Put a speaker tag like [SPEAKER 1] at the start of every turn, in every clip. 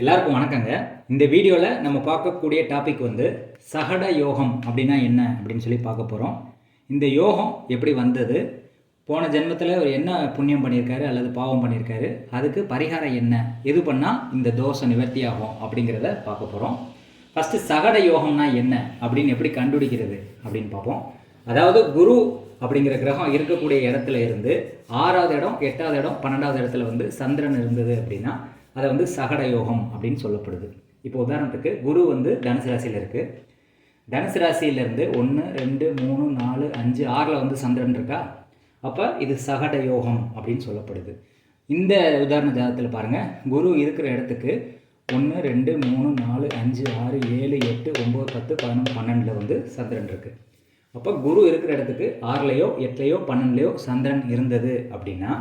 [SPEAKER 1] எல்லாருக்கும் வணக்கங்க. இந்த வீடியோவில் நம்ம பார்க்கக்கூடிய டாபிக் வந்து சகட யோகம் அப்படின்னா என்ன அப்படின்னு சொல்லி பார்க்க போகிறோம். இந்த யோகம் எப்படி வந்தது, போன ஜென்மத்தில் அவர் என்ன புண்ணியம் பண்ணியிருக்காரு அல்லது பாவம் பண்ணியிருக்காரு, அதுக்கு பரிகாரம் என்ன, எது பண்ணால் இந்த தோஷம் நிவர்த்தி ஆகும் அப்படிங்கிறத பார்க்க போகிறோம். ஃபஸ்ட்டு சகட யோகம்னா என்ன அப்படின்னு எப்படி கண்டுபிடிக்கிறது அப்படின்னு பார்ப்போம். அதாவது குரு அப்படிங்கிற கிரகம் இருக்கக்கூடிய இடத்துல இருந்து 6வது இடம், 8வது இடம், 12வது இடத்துல வந்து சந்திரன் இருந்தது அப்படின்னா அதை வந்து சகட யோகம் அப்படின்னு சொல்லப்படுது. இப்போ உதாரணத்துக்கு குரு வந்து தனுசு ராசியில் இருக்குது. தனுசு ராசியிலேருந்து 1, 2, 3, 4, 5, 6ல் வந்து சந்திரன் இருக்கா. அப்போ இது சகட யோகம் அப்படின்னு சொல்லப்படுது. இந்த உதாரண ஜாதகத்தில் பாருங்கள், குரு இருக்கிற இடத்துக்கு 1, 2, 3, 4, 5, 6, 7, 8, 9, 10, 11, 12 வந்து சந்திரன் இருக்குது. அப்போ குரு இருக்கிற இடத்துக்கு 6லையோ 8லையோ 12லையோ சந்திரன் இருந்தது அப்படின்னா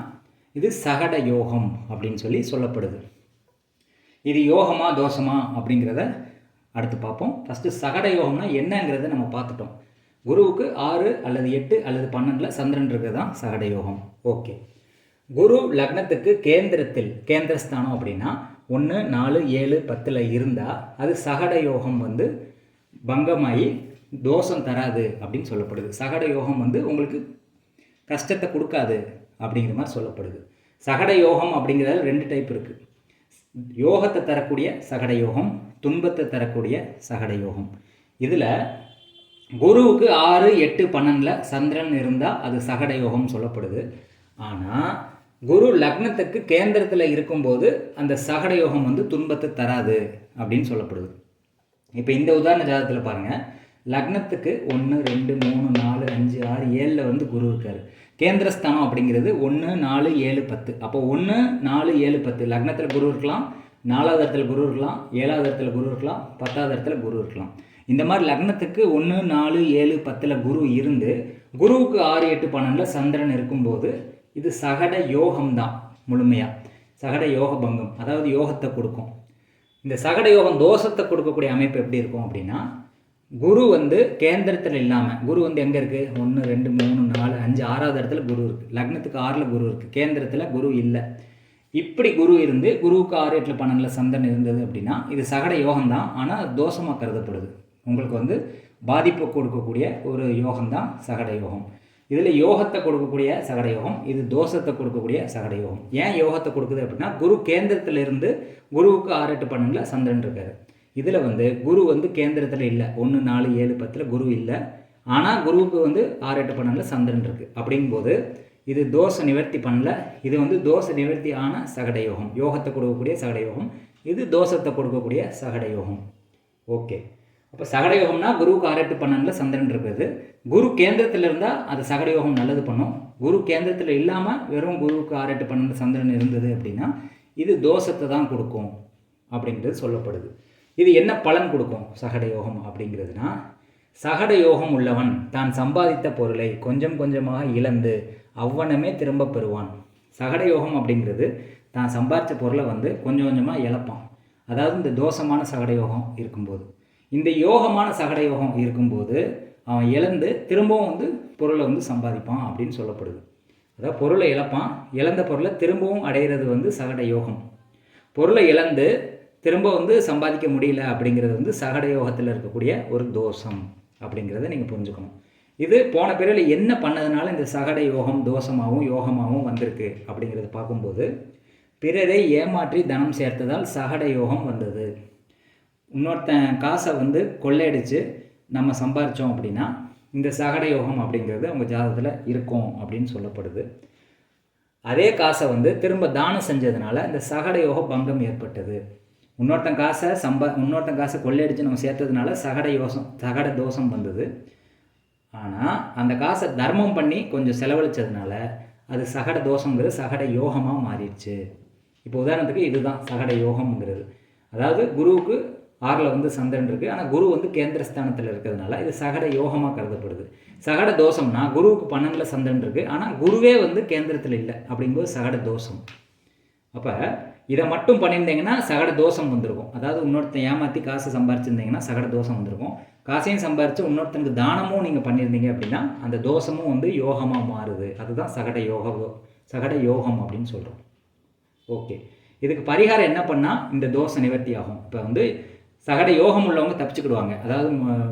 [SPEAKER 1] இது சகட யோகம் அப்படின்னு சொல்லி சொல்லப்படுது. இது யோகமா தோஷமா அப்படிங்கிறத அடுத்து பார்ப்போம். ஃபஸ்ட்டு சகட யோகம்னா என்னங்கிறத நம்ம பார்த்துட்டோம். குருவுக்கு 6 அல்லது 8 அல்லது 12ல் சந்திரன் இருக்கிறது தான் சகட யோகம். ஓகே, குரு லக்னத்துக்கு கேந்திரஸ்தானம் அப்படின்னா 1, 4, 7, 10ல் இருந்தால் அது சகட யோகம் வந்து பங்கமாகி தோஷம் தராது அப்படின்னு சொல்லப்படுது. சகட யோகம் வந்து உங்களுக்கு கஷ்டத்தை கொடுக்காது அப்படிங்கிற மாதிரி சொல்லப்படுது. சகட யோகம் அப்படிங்கிறதுல 2 டைப் இருக்குது. யோகத்தை தரக்கூடிய சகட யோகம், துன்பத்தை தரக்கூடிய சகட யோகம். இதில் குருவுக்கு 6, 8, 12ல் சந்திரன் இருந்தால் அது சகட யோகம் சொல்லப்படுது. ஆனால் குரு லக்னத்துக்கு கேந்திரத்தில் இருக்கும்போது அந்த சகட யோகம் வந்து துன்பத்தை தராது அப்படின்னு சொல்லப்படுது. இப்போ இந்த உதாரண ஜாதகத்தில் பாருங்கள், லக்னத்துக்கு 1, 2, 3, 4, 5, 6, 7ல் வந்து குரு இருக்கார். கேந்திரஸ்தானம் அப்படிங்கிறது 1, 4, 7, 10. அப்போ 1, 4, 7, 10 லக்னத்தில் குரு இருக்கலாம், 4வது இடத்துல குரு இருக்கலாம், 7வது இடத்துல குரு இருக்கலாம், 10வது இடத்துல குரு இருக்கலாம். இந்த மாதிரி லக்னத்துக்கு 1, 4, 7, 10ல் குரு இருந்து குருவுக்கு 6, 8, 12ல் சந்திரன் இருக்கும்போது இது சகட யோகம்தான். முழுமையாக சகட யோக பங்கம், அதாவது யோகத்தை கொடுக்கும். இந்த சகட யோகம் தோஷத்தை கொடுக்கக்கூடிய அமைப்பு எப்படி இருக்கும் அப்படின்னா, குரு வந்து கேந்திரத்தில் இல்லாமல், குரு வந்து எங்கே இருக்குது, 1, 2, 3, 4, 5, 6வது இடத்துல குரு இருக்குது. லக்னத்துக்கு 6ல் குரு இருக்குது, கேந்திரத்தில் குரு இல்லை. இப்படி குரு இருந்து குருவுக்கு 6, 8, 12ல் சந்திரன் இருந்தது அப்படின்னா இது சகட யோகம்தான். ஆனால் தோஷமாக கருதப்படுது. உங்களுக்கு வந்து பாதிப்பை கொடுக்கக்கூடிய ஒரு யோகம்தான் சகட யோகம். இதில் யோகத்தை கொடுக்கக்கூடிய சகட யோகம், இது தோஷத்தை கொடுக்கக்கூடிய சகட யோகம். ஏன் யோகத்தை கொடுக்குது அப்படின்னா, குரு கேந்திரத்தில் இருந்து குருவுக்கு 6, 8, 12ல் சந்திரன் இருக்கார். இதில் வந்து குரு வந்து கேந்திரத்தில் இல்லை, 1, 4, 7, 10ல் குரு இல்லை. ஆனால் குருவுக்கு வந்து 6, 8, 12ல் சந்திரன் இருக்குது. அப்படிங்கும்போது இது தோஷ நிவர்த்தி பண்ணல. இது வந்து தோஷ நிவர்த்தி ஆன சகட யோகம், யோகத்தை கொடுக்கக்கூடிய சகட யோகம். இது தோஷத்தை கொடுக்கக்கூடிய சகட யோகம். ஓகே, அப்போ சகட யோகம்னா குருவுக்கு 6, 8, 12ல் சந்திரன் இருக்குது. குரு கேந்திரத்தில் இருந்தால் அது சகட யோகம் நல்லது பண்ணும். குரு கேந்திரத்தில் இல்லாமல் வெறும் குருவுக்கு 6, 8, 12 சந்திரன் இருந்தது அப்படின்னா இது தோஷத்தை தான் கொடுக்கும் அப்படிங்கிறது சொல்லப்படுது. இது என்ன பலன் கொடுக்கும் சகட யோகம் அப்படிங்கிறதுனா, சகட யோகம் உள்ளவன் தான் சம்பாதித்த பொருளை கொஞ்சம் கொஞ்சமாக இழந்து அவ்வனமே திரும்ப பெறுவான். சகட யோகம் அப்படிங்கிறது தான் சம்பாதித்த பொருளை வந்து கொஞ்சம் கொஞ்சமாக இழப்பான். அதாவது இந்த தோஷமான சகட யோகம் இருக்கும்போது, இந்த யோகமான சகட யோகம் இருக்கும்போது அவன் இழந்து திரும்பவும் வந்து பொருளை வந்து சம்பாதிப்பான் அப்படின்னு சொல்லப்படுது. அதாவது பொருளை இழப்பான், இழந்த பொருளை திரும்பவும் அடைகிறது வந்து சகட யோகம். பொருளை இழந்து திரும்ப வந்து சம்பாதிக்க முடியல அப்படிங்கிறது வந்து சகட யோகத்தில் இருக்கக்கூடிய ஒரு தோஷம் அப்படிங்கிறத நீங்கள் புரிஞ்சுக்கணும். இது போன பிறகு என்ன பண்ணதுனால இந்த சகட யோகம் தோஷமாகவும் யோகமாகவும் வந்திருக்கு அப்படிங்கிறத பார்க்கும்போது, பிறரை ஏமாற்றி தனம் சேர்த்ததால் சகட யோகம் வந்தது. இன்னொருத்தன் காசை வந்து கொள்ளையடித்து நம்ம சம்பாதிச்சோம் அப்படின்னா இந்த சகட யோகம் அப்படிங்கிறது அவங்க ஜாதகத்தில் இருக்கும் அப்படின்னு சொல்லப்படுது. அதே காசை வந்து திரும்ப தானம் செஞ்சதுனால இந்த சகட யோக பங்கம் ஏற்பட்டது. இன்னொருத்தன் காசை கொள்ளையடித்து நம்ம சேர்த்ததுனால சகட தோஷம் வந்தது. ஆனால் அந்த காசை தர்மம் பண்ணி கொஞ்சம் செலவழித்ததுனால அது சகட தோஷங்கிறது சகட யோகமாக மாறிடுச்சு. இப்போ உதாரணத்துக்கு இதுதான் சகட யோகம்ங்கிறது. அதாவது குருவுக்கு 6ல் வந்து சந்திரன் இருக்குது, ஆனால் குரு வந்து கேந்திரஸ்தானத்தில் இருக்கிறதுனால இது சகட யோகமாக கருதப்படுது. சகட தோஷம்னா குருவுக்கு 12ல் சந்திரன் இருக்குது, ஆனால் குருவே வந்து கேந்திரத்தில் இல்லை அப்படிங்கும்போது சகட தோஷம். அப்போ இதை மட்டும் பண்ணியிருந்தீங்கன்னா சகட தோஷம் வந்திருக்கும். அதாவது இன்னொருத்தன் ஏமாற்றி காசு சம்பாரிச்சிருந்தீங்கன்னா சகட தோஷம் வந்திருக்கும். காசையும் சம்பாரித்து இன்னொருத்தனுக்கு தானமும் நீங்கள் பண்ணியிருந்தீங்க அப்படின்னா அந்த தோஷமும் வந்து யோகமாக மாறுது. அதுதான் சகட யோகம் அப்படின்னு சொல்கிறோம். ஓகே, இதுக்கு பரிகாரம் என்ன பண்ணால் இந்த தோஷம் நிவர்த்தி ஆகும்? இப்போ வந்து சகட யோகம் உள்ளவங்க தப்பிச்சுக்கிடுவாங்க. அதாவது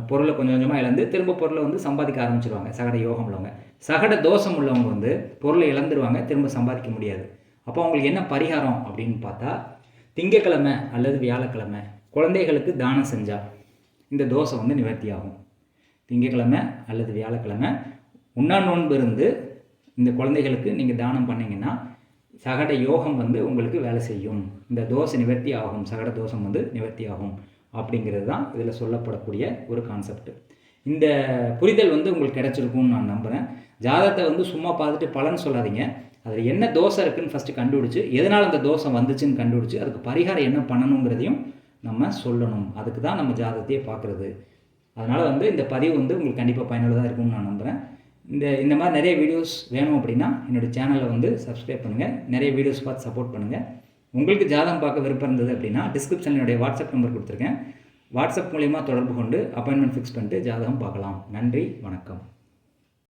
[SPEAKER 1] பொருளை கொஞ்சம் கொஞ்சமாக இழந்து திரும்ப பொருளை வந்து சம்பாதிக்க ஆரம்பிச்சிருவாங்க சகட யோகம் உள்ளவங்க. சகட தோஷம் உள்ளவங்க வந்து பொருளை இழந்துருவாங்க, திரும்ப சம்பாதிக்க முடியாது. அப்போ அவங்களுக்கு என்ன பரிகாரம் அப்படின்னு பார்த்தா, திங்கக்கிழமை அல்லது வியாழக்கிழமை குழந்தைகளுக்கு தானம் செஞ்சால் இந்த தோஷம் வந்து நிவர்த்தி ஆகும். திங்கக்கிழமை அல்லது வியாழக்கிழமை உண்ணா நோன்பு இருந்து இந்த குழந்தைகளுக்கு நீங்கள் தானம் பண்ணிங்கன்னா சகட யோகம் வந்து உங்களுக்கு வேலை செய்யும், இந்த தோஷம் நிவர்த்தி ஆகும், சகட தோஷம் வந்து நிவர்த்தி ஆகும் அப்படிங்கிறது தான் இதில் சொல்லப்படக்கூடிய ஒரு கான்செப்ட். இந்த புரிதல் வந்து உங்களுக்கு கிடைச்சிருக்கும்னு நான் நம்புகிறேன். ஜாதகத்தை வந்து சும்மா பார்த்துட்டு பலன் சொல்லாதீங்க. அதில் என்ன தோஷம் இருக்குதுன்னு ஃபஸ்ட்டு கண்டுபிடிச்சி, எதனால் அந்த தோஷம் வந்துச்சுன்னு கண்டுபிடிச்சி அதுக்கு பரிகாரம் என்ன பண்ணணுங்கிறதையும் நம்ம சொல்லணும். அதுக்கு தான் நம்ம ஜாதகத்தையே பார்க்குறது. அதனால் வந்து இந்த பதிவு வந்து உங்களுக்கு கண்டிப்பாக பயனுள்ளதாக இருக்கும்னு நான் நம்புகிறேன். இந்த மாதிரி நிறைய வீடியோஸ் வேணும் அப்படின்னா என்னோடய சேனலை வந்து சப்ஸ்கிரைப் பண்ணுங்கள், நிறைய வீடியோஸ் பார்த்து சப்போர்ட் பண்ணுங்கள். உங்களுக்கு ஜாதகம் பார்க்க விருப்பம் இருந்தது அப்படின்னா டிஸ்கிரிப்ஷனில் என்னுடைய வாட்ஸ்அப் நம்பர் கொடுத்துருக்கேன். வாட்ஸ்அப் மூலிமா தொடர்பு கொண்டு அப்பாயின்மெண்ட் ஃபிக்ஸ் பண்ணிட்டு ஜாதகம் பார்க்கலாம். நன்றி, வணக்கம்.